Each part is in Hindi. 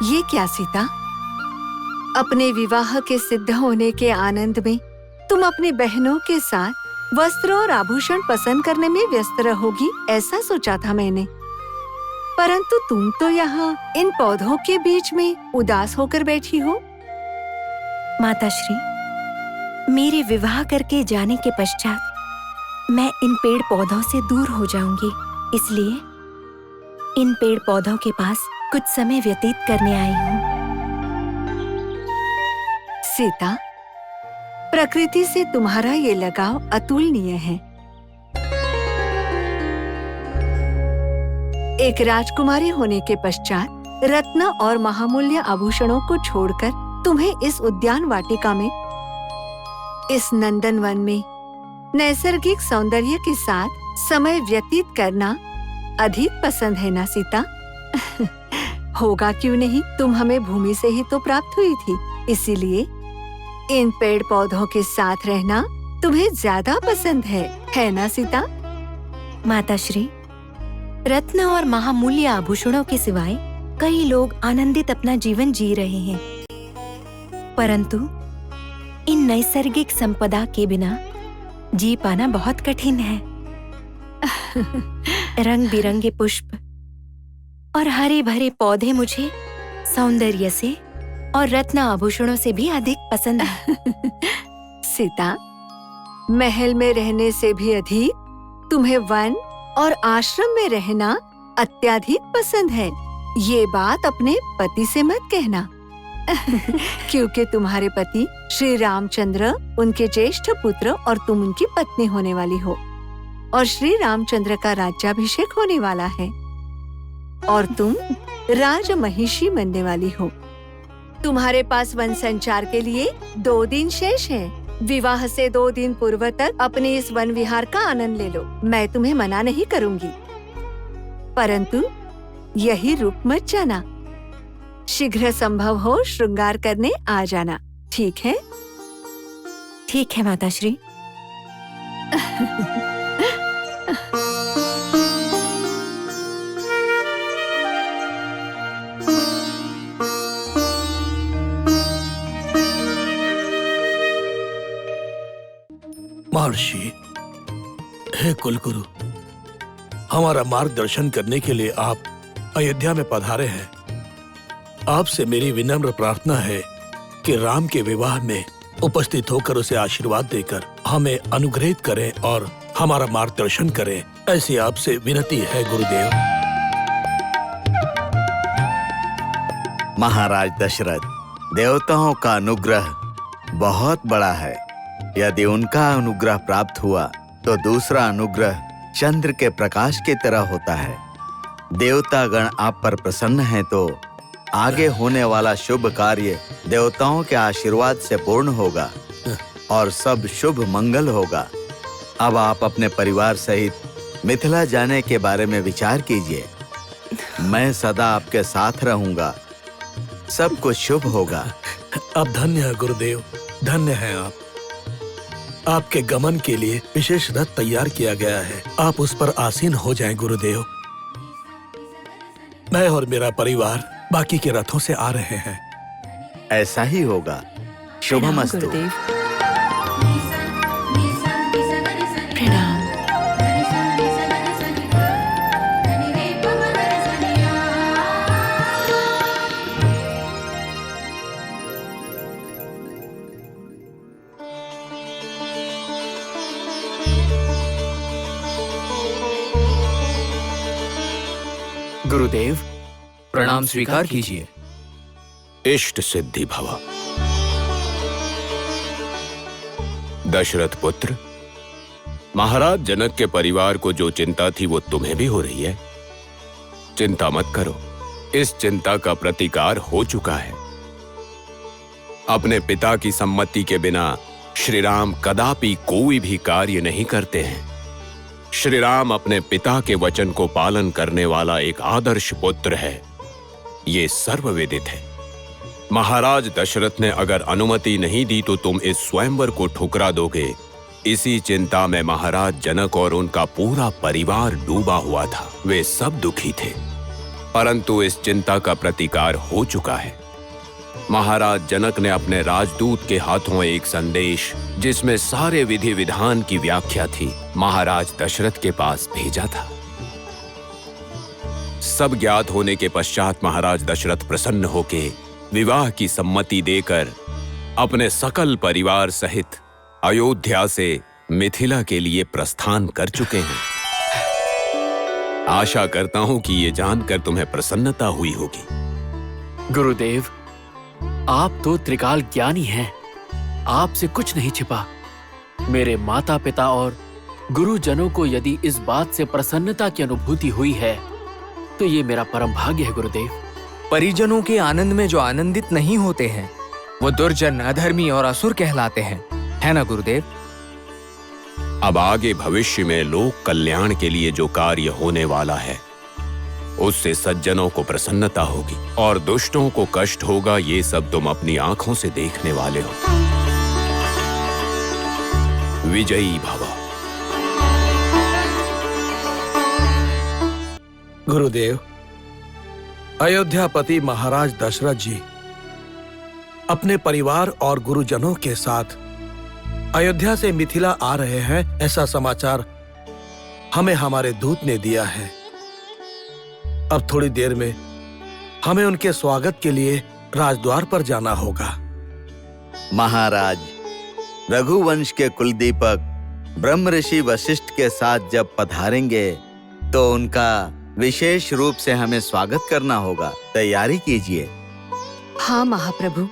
ये क्या सीता? अपने विवाह के सिद्ध होने के आनंद में तुम अपनी बहनों के साथ वस्त्र और आभूषण पसंद करने में व्यस्त रहोगी, ऐसा सोचा था मैंने। परंतु तुम तो यहाँ इन पौधों के बीच में उदास होकर बैठी हो। माताश्री, मेरे विवाह करके जाने के पश्चात मैं इन पेड़ पौधों से दूर हो जाऊंगी, इसलिए इन पेड़ पौधों के पास कुछ समय व्यतीत करने आई हूँ। सीता, प्रकृति से तुम्हारा ये लगाव अतुलनीय है। एक राजकुमारी होने के पश्चात रत्न और महामूल्य आभूषणों को छोड़कर तुम्हें इस उद्यान वाटिका में, इस नंदनवन में नैसर्गिक सौंदर्य के साथ समय व्यतीत करना अधिक पसंद है ना सीता? होगा क्यों नहीं, तुम हमें भूमि से ही तो प्राप्त हुई थी, इसीलिए इन पेड़ पौधों के साथ रहना तुम्हें ज्यादा पसंद है ना सीता? माताश्री, रत्न और महामूल्य आभूषणों के सिवाय कई लोग आनंदित अपना जीवन जी रहे हैं, परंतु इन नैसर्गिक संपदा के बिना जी पाना बहुत कठिन है। रंग बिरंगे पुष्प और हरे भरे पौधे मुझे सौंदर्य से और रत्न आभूषणों से भी अधिक पसंद है। सीता, महल में रहने से भी अधिक तुम्हें वन और आश्रम में रहना अत्यधिक पसंद है। ये बात अपने पति से मत कहना। क्योंकि तुम्हारे पति श्री रामचंद्र उनके ज्येष्ठ पुत्र और तुम उनकी पत्नी होने वाली हो, और श्री रामचंद्र का राज्याभिषेक होने वाला है और तुम राजमहिषी बनने वाली हो। तुम्हारे पास वन संचार के लिए 2 दिन शेष हैं। विवाह से 2 दिन पूर्व तक अपने इस वन विहार का आनंद ले लो, मैं तुम्हें मना नहीं करूंगी, परंतु यही रुक मत जाना। शीघ्र संभव हो श्रृंगार करने आ जाना, ठीक है? ठीक है माताश्री। महर्षि, हे कुलगुरु, हमारा मार्गदर्शन करने के लिए आप अयोध्या में पधारे हैं। आपसे मेरी विनम्र प्रार्थना है कि राम के विवाह में उपस्थित होकर उसे आशीर्वाद देकर हमें अनुग्रहित करें और हमारा मार्गदर्शन करें, ऐसी आपसे विनती है गुरुदेव। महाराज दशरथ, देवताओं का अनुग्रह बहुत बड़ा है। यदि उनका अनुग्रह प्राप्त हुआ तो दूसरा अनुग्रह चंद्र के प्रकाश की तरह होता है। देवतागण आप पर प्रसन्न हैं तो आगे होने वाला शुभ कार्य देवताओं के आशीर्वाद से पूर्ण होगा और सब शुभ मंगल होगा। अब आप अपने परिवार सहित मिथिला जाने के बारे में विचार कीजिए। मैं सदा आपके साथ रहूंगा, सब कुछ शुभ होगा। अब धन्य है गुरुदेव, धन्य है आप। आपके गमन के लिए विशेष रथ तैयार किया गया है, आप उस पर आसीन हो जाएं गुरुदेव। मैं और मेरा परिवार बाकी के रथों से आ रहे हैं। ऐसा ही होगा। शुभमस्तु। गुरुदेव। गुरुदेव, प्रणाम स्वीकार कीजिए। इष्ट सिद्धि भव। दशरथ पुत्र, महाराज जनक के परिवार को जो चिंता थी वो तुम्हें भी हो रही है। चिंता मत करो, इस चिंता का प्रतिकार हो चुका है। अपने पिता की सम्मति के बिना श्री राम कदापि कोई भी कार्य नहीं करते हैं। श्री राम अपने पिता के वचन को पालन करने वाला एक आदर्श पुत्र है, ये सर्वविदित है। महाराज दशरथ ने अगर अनुमति नहीं दी तो तुम इस स्वयंवर को ठुकरा दोगे। इसी चिंता में महाराज जनक और उनका पूरा परिवार डूबा हुआ था। वे सब दुखी थे। परंतु इस चिंता का प्रतिकार हो चुका है। महाराज जनक ने अपने राजदूत के हाथों एक संदेश, जिसमें सारे विधि विधान की व्याख्या थी, महाराज दशरथ के पास भेजा था। सब ज्ञात होने के पश्चात महाराज दशरथ प्रसन्न होके विवाह की सम्मति देकर अपने सकल परिवार सहित अयोध्या से मिथिला के लिए प्रस्थान कर चुके हैं। आशा करता हूं कि ये जानकर तुम्हें प्रसन्नता हुई होगी। गुरुदेव, आप तो त्रिकाल ज्ञानी हैं। आपसे कुछ नहीं छिपा। मेरे माता पिता और गुरुजनों को यदि इस बात से प्रसन्नता की अनुभूति हुई है तो ये मेरा परम भाग्य है गुरुदेव। परिजनों के आनंद में जो आनंदित नहीं होते हैं वो दुर्जन, अधर्मी और असुर कहलाते हैं, है ना गुरुदेव? अब आगे भविष्य में लोक कल्याण के लिए जो कार्य होने वाला है उससे सज्जनों को प्रसन्नता होगी और दुष्टों को कष्ट होगा। ये सब तुम अपनी आंखों से देखने वाले हो। विजयी भव। गुरुदेव, अयोध्यापति महाराज दशरथ जी अपने परिवार और गुरुजनों के साथ अयोध्या से मिथिला आ रहे हैं, ऐसा समाचार हमें हमारे दूत ने दिया है। अब थोड़ी देर में हमें उनके स्वागत के लिए राजद्वार पर जाना होगा। महाराज, रघुवंश के कुलदीपक ब्रह्म ऋषि वशिष्ठ के साथ जब पधारेंगे तो उनका विशेष रूप से हमें स्वागत करना होगा। तैयारी कीजिए। हाँ महाप्रभु,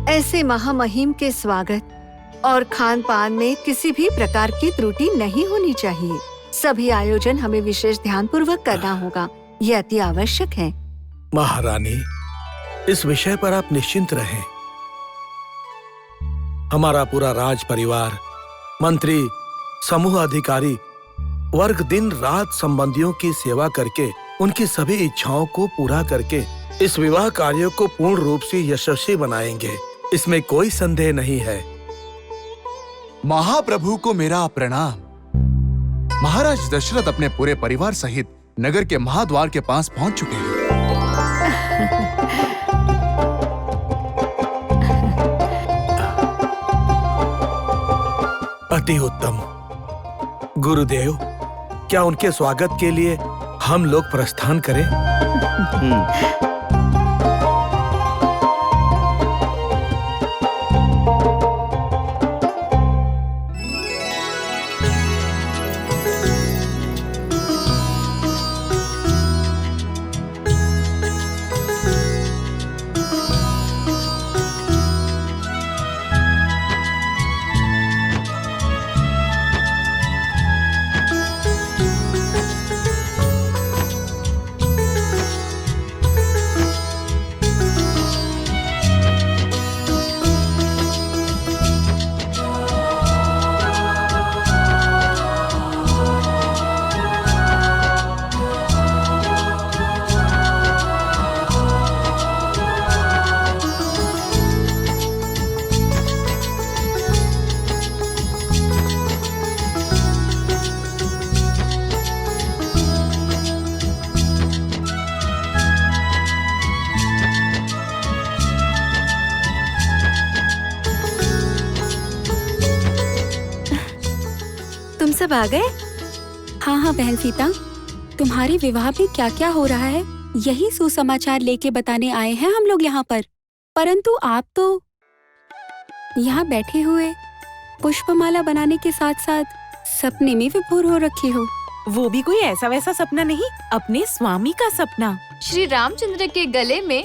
ऐसे महामहिम के स्वागत और खान पान में किसी भी प्रकार की त्रुटि नहीं होनी चाहिए। सभी आयोजन हमें विशेष ध्यान पूर्वक करना होगा, ये अति आवश्यक है। महारानी, इस विषय पर आप निश्चिंत रहें। हमारा पूरा राज परिवार, मंत्री, समूह अधिकारी वर्ग दिन रात संबंधियों की सेवा करके उनकी सभी इच्छाओं को पूरा करके इस विवाह कार्य को पूर्ण रूप से यशस्वी बनाएंगे, इसमें कोई संदेह नहीं है। महाप्रभु को मेरा प्रणाम। महाराज दशरथ अपने पूरे परिवार सहित नगर के महाद्वार के पास पहुंच चुके हैं। अति उत्तम। गुरुदेव, क्या उनके स्वागत के लिए हम लोग प्रस्थान करें? सब आ गए? हाँ हाँ बहन सीता, तुम्हारे विवाह में क्या क्या हो रहा है यही सुसमाचार लेके बताने आए हैं हम लोग यहाँ पर। परंतु आप तो यहाँ बैठे हुए पुष्पमाला बनाने के साथ साथ सपने में विभोर हो रखे हो। वो भी कोई ऐसा वैसा सपना नहीं, अपने स्वामी का सपना। श्री रामचंद्र के गले में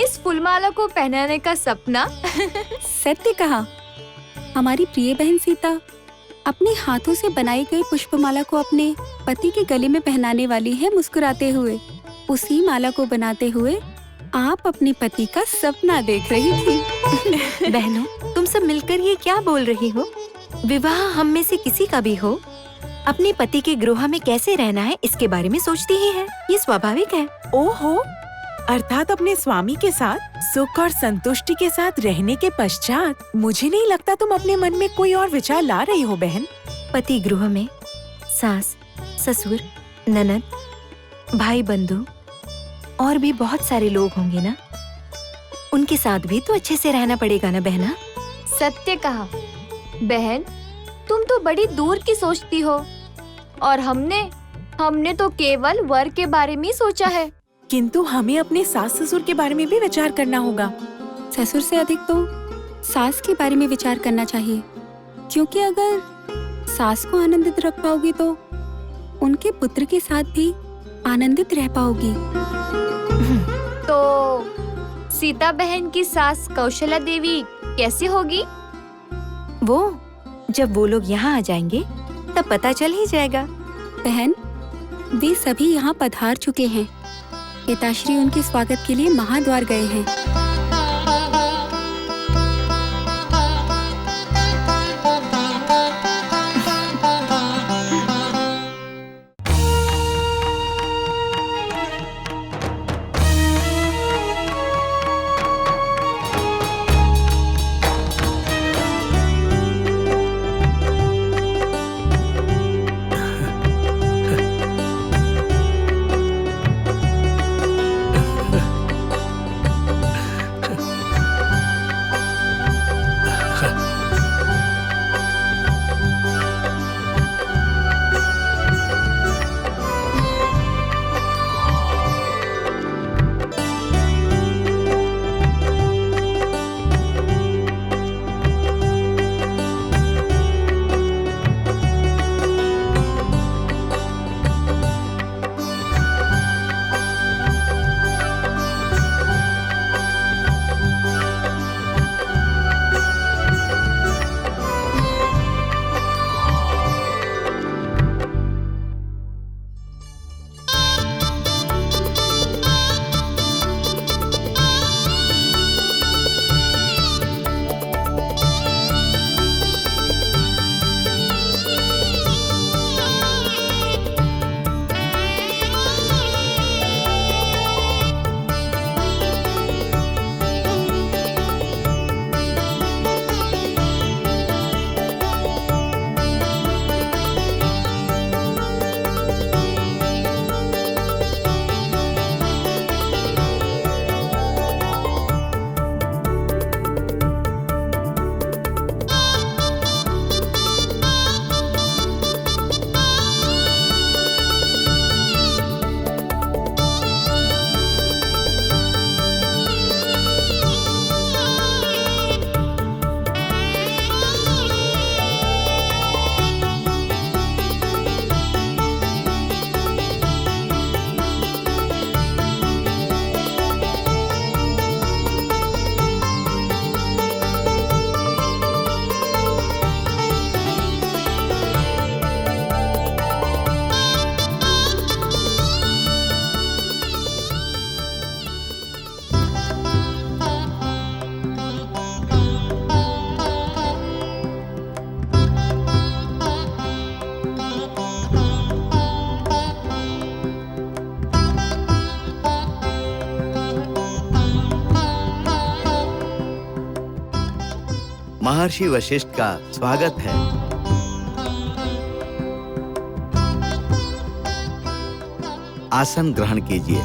इस फूलमाला को पहनाने का सपना। सत्य कहा। हमारी प्रिय बहन सीता अपने हाथों से बनाई गई पुष्पमाला को अपने पति के गले में पहनाने वाली है मुस्कुराते हुए। उसी माला को बनाते हुए आप अपने पति का सपना देख रही थी। बहनों, तुम सब मिलकर ये क्या बोल रही हो? विवाह हम में से किसी का भी हो, अपने पति के गृह में कैसे रहना है इसके बारे में सोचती ही है। ये स्वाभाविक है। ओहो, अर्थात अपने स्वामी के साथ सुख और संतुष्टि के साथ रहने के पश्चात मुझे नहीं लगता तुम अपने मन में कोई और विचार ला रही हो बहन। पति गृह में सास, ससुर, ननद, भाई बंधु, और भी बहुत सारे लोग होंगे ना, उनके साथ भी तो अच्छे से रहना पड़ेगा ना बहना। सत्य कहा बहन, तुम तो बड़ी दूर की सोचती हो और हमने तो केवल वर के बारे में ही सोचा है। किंतु हमें अपने सास ससुर के बारे में भी विचार करना होगा। ससुर से अधिक तो सास के बारे में विचार करना चाहिए, क्योंकि अगर सास को आनंदित रख पाओगी तो उनके पुत्र के साथ भी आनंदित रह पाओगी। तो सीता बहन की सास कौशल्या देवी कैसी होगी? वो जब वो लोग यहाँ आ जाएंगे तब पता चल ही जाएगा। बहन, वे सभी यहाँ पधार चुके हैं। पिताश्री उनके स्वागत के लिए महाद्वार गए हैं। महर्षि वशिष्ठ का स्वागत है। आसन ग्रहण कीजिए।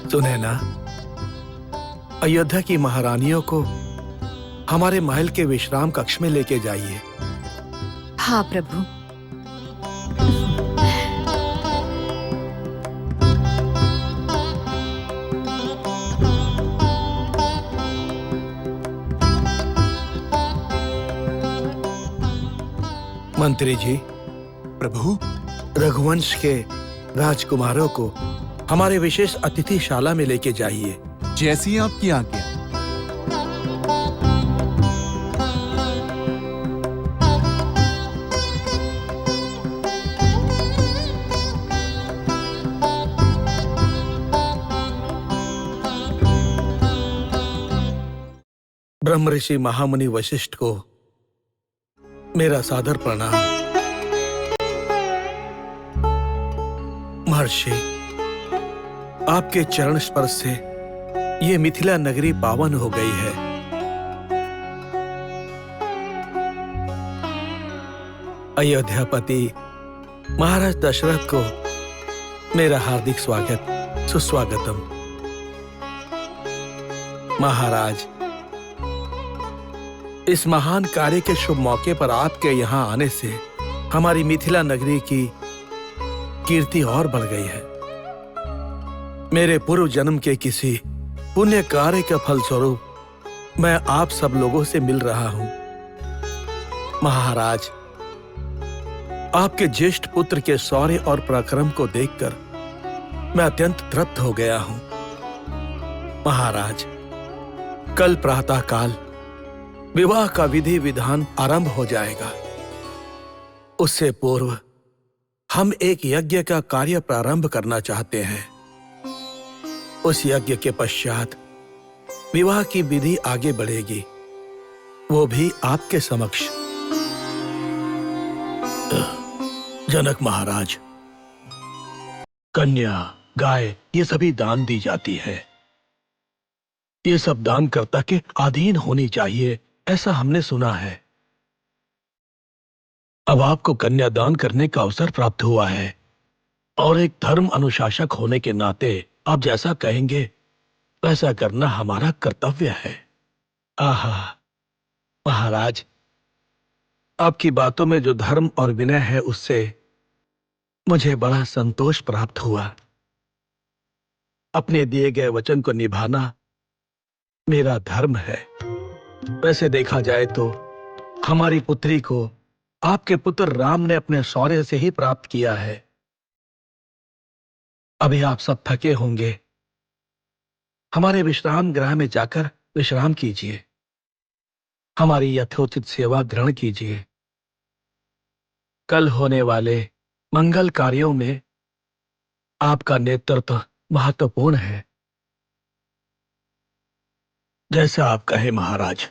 सुने ना, अयोध्या की महारानियों को हमारे महल के विश्राम कक्ष में लेके जाइए। हाँ प्रभु। मंत्री जी, प्रभु, रघुवंश के राजकुमारों को हमारे विशेष अतिथिशाला में लेके जाइए। जैसी आपकी आज्ञा। ब्रह्म ऋषि महामुनि वशिष्ठ को मेरा सादर प्रणाम। महर्षि, आपके चरण स्पर्श से ये मिथिला नगरी पावन हो गई है। अयोध्यापति महाराज दशरथ को मेरा हार्दिक स्वागत, सुस्वागतम। महाराज, इस महान कार्य के शुभ मौके पर आपके यहाँ आने से हमारी मिथिला नगरी की कीर्ति और बढ़ गई है। मेरे पूर्व जन्म के किसी पुण्य कार्य के फलस्वरूप मैं आप सब लोगों से मिल रहा हूं। महाराज, आपके ज्येष्ठ पुत्र के शौर्य और पराक्रम को देखकर मैं अत्यंत तृप्त हो गया हूं। महाराज, कल प्रातःकाल विवाह का विधि विधान आरंभ हो जाएगा। उससे पूर्व हम एक यज्ञ का कार्य प्रारंभ करना चाहते हैं। उस यज्ञ के पश्चात विवाह की विधि आगे बढ़ेगी, वो भी आपके समक्ष। जनक महाराज, कन्या, गाय ये सभी दान दी जाती है। ये सब दानकर्ता के अधीन होनी चाहिए, ऐसा हमने सुना है। अब आपको कन्या दान करने का अवसर प्राप्त हुआ है और एक धर्म अनुशासक होने के नाते आप जैसा कहेंगे वैसा करना हमारा कर्तव्य है। आहा महाराज, आपकी बातों में जो धर्म और विनय है उससे मुझे बड़ा संतोष प्राप्त हुआ। अपने दिए गए वचन को निभाना मेरा धर्म है। वैसे देखा जाए तो हमारी पुत्री को आपके पुत्र राम ने अपने शौर्य से ही प्राप्त किया है। अभी आप सब थके होंगे, हमारे विश्राम गृह में जाकर विश्राम कीजिए। हमारी यथोचित सेवा ग्रहण कीजिए। कल होने वाले मंगल कार्यों में आपका नेतृत्व महत्वपूर्ण है। जैसा आप कहे महाराज।